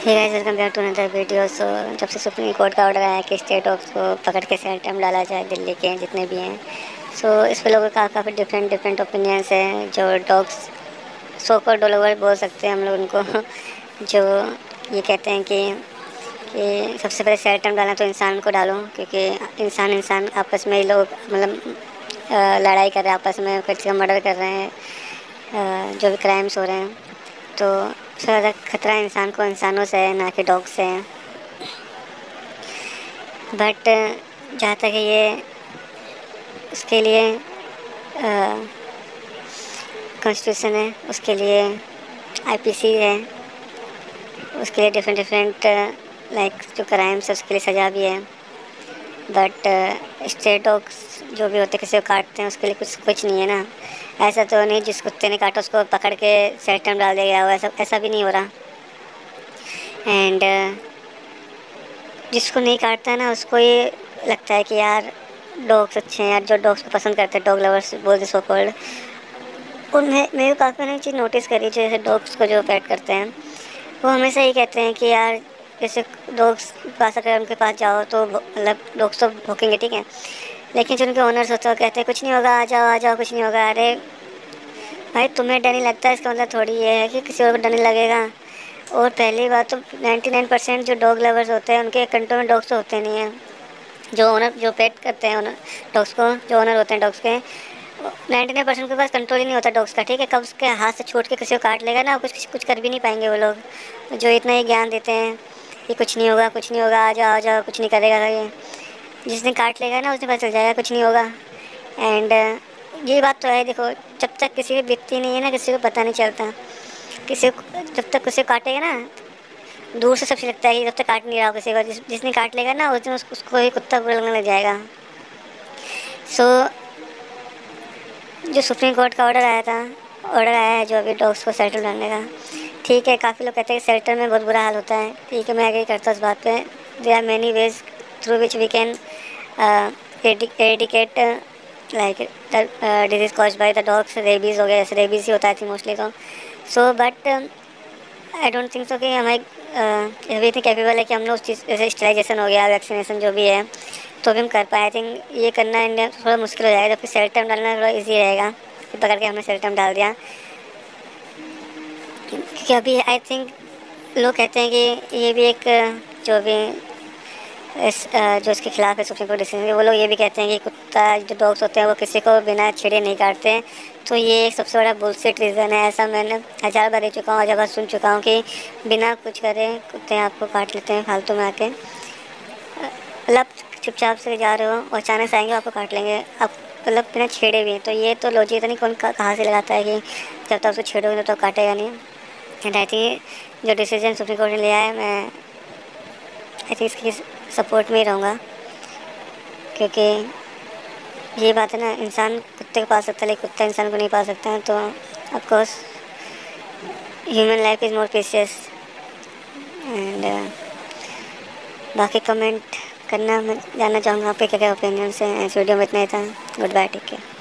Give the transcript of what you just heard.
Hey guys, welcome back to another video. So जब से supreme court का order आया कि स्टेट डॉग्स को पकड़ के सेल टाइम डाला जाए, दिल्ली के जितने भी हैं, सो इस पे लोगों का काफ़ी डिफरेंट ओपिनियंस हैं। जो डॉग्स सो कॉल्ड डॉलर बोल सकते हैं हम लोग उनको जो ये कहते हैं कि सबसे पहले सेल टाइम डालना तो इंसान को डालो, क्योंकि इंसान आपस में ही लोग मतलब लड़ाई कर रहे हैं, आपस में किसी का मर्डर कर रहे हैं, जो भी क्राइम्स हो रहे हैं। तो सबसे ज़्यादा खतरा इंसान को इंसानों से है, ना कि डॉग से है। बट जहाँ तक है ये उसके लिए कॉन्स्टिट्यूशन है, उसके लिए आईपीसी है, उसके लिए डिफरेंट लाइक जो क्राइम्स है उसके लिए सज़ा भी है। बट स्ट्रे डॉग्स जो भी होते हैं किसी को काटते हैं उसके लिए कुछ नहीं है ना। ऐसा तो नहीं जिस कुत्ते ने काटा उसको पकड़ के सेल टाइम डाल दिया गया हो, ऐसा भी नहीं हो रहा। एंड जिसको नहीं काटता है ना उसको ये लगता है कि यार डॉग्स अच्छे हैं, यार जो डॉग्स को पसंद करते हैं, डॉग लवर्स बोलते सो कॉल्ड, उन्हें मेरे काफ़ी मैंने चीज़ नोटिस करी। जैसे डॉग्स को जो पेट करते हैं वो हमेशा ही कहते हैं कि यार जैसे डॉग्स पास अगर उनके पास जाओ तो मतलब डॉग्स तो भौंकेंगे, ठीक है, लेकिन जो उनके ओनर्स होते हैं वो कहते हैं कुछ नहीं होगा, आ जाओ कुछ नहीं होगा। अरे भाई, तुम्हें डर नहीं लगता, इसका मतलब थोड़ी ये है कि किसी और को डर नहीं लगेगा। और पहली बात तो 99% जो डॉग लवर्स होते हैं उनके कंट्रोल में डॉग्स तो होते नहीं हैं। जो ओनर जो पेट करते हैं ओनर डॉग्स को, जो ओनर होते हैं डॉग्स के, 99% के पास कंट्रोल ही नहीं होता डॉग्स का, ठीक है। कब उसके हाथ से छूट के किसी को काट लेगा ना, कुछ कर भी नहीं पाएंगे वो लोग, जो इतना ही ज्ञान देते हैं कि कुछ नहीं होगा कुछ नहीं होगा, आ जाओ कुछ नहीं करेगा। ये जिस दिन काट लेगा ना उस दिन पता चल जाएगा कुछ नहीं होगा। एंड ये बात तो है, देखो, जब तक किसी की बीतती नहीं है ना किसी को पता नहीं चलता। किसी को जब तक किसी को काटेगा ना दूर से सबसे लगता है कि जब तक काट नहीं रहा हो किसी को, जिसने काट लेगा ना उस दिन उसको ही कुत्ता बुरा लगने लग जाएगा। सो जो सुप्रीम कोर्ट का ऑर्डर आया है जो अभी डॉग्स को शेल्टर डालने का, ठीक है। काफ़ी लोग कहते हैं कि शेल्टर में बहुत बुरा हाल होता है, ठीक है, मैं एग्री करता हूँ इस बात पे। There are many ways through which we can eradicate like disease cause by the dogs. Rabies हो गया, जैसे रेबीज़ ही होता है मोस्टली तो। So but I don't think so कि हमारे अभी इतनी कैपेबल है कि हम लोग उस चीज़ जैसे स्टराइजेशन हो गया, वैक्सीनेशन जो भी है, तो भी हम कर पाए। आई थिंक ये करना इंडिया थोड़ा मुश्किल हो जाएगा, जबकि सेल टाइम डालना थोड़ा इजी रहेगा कि पकड़ के हमने सेल टाइम डाल दिया। क्योंकि अभी आई थिंक लोग कहते हैं कि ये भी एक जो भी जो इसके खिलाफ है सुप्रीम कोर्ट डिसीजन, वो लोग ये भी कहते हैं कि कुत्ता जो डॉग्स होते हैं वो किसी को बिना छेड़े नहीं काटते हैं। तो ये एक सबसे बड़ा बुलशिट रीज़न है। ऐसा मैंने 1000 बार देख चुका हूँ, 1000 बार सुन चुका हूँ कि बिना कुछ करे कुत्ते आपको काट लेते हैं फालतू में आके। मतलब चुपचाप से जा रहे हो और अचानक से आएंगे आपको काट लेंगे, आप मतलब बिना छेड़े भी। तो ये तो लॉजिक तो नहीं कौन कहाँ से लगाता है कि जब तक उसको छेड़ोगे तो काटेगा नहीं। एंड आई थिंक जो डिसीजन सुप्रीम कोर्ट ने लिया है, मैं आई थिंक इसकी सपोर्ट में ही रहूँगा, क्योंकि ये बात है ना, इंसान कुत्ते को पाल सकता है लेकिन कुत्ता इंसान को नहीं पाल सकता है। तो of course human life is more precious. And बाकी कमेंट करना, मैं जानना चाहूँगा आपके क्या क्या ओपिनियंस हैं। इस वीडियो में इतना ही था। Goodbye, take care.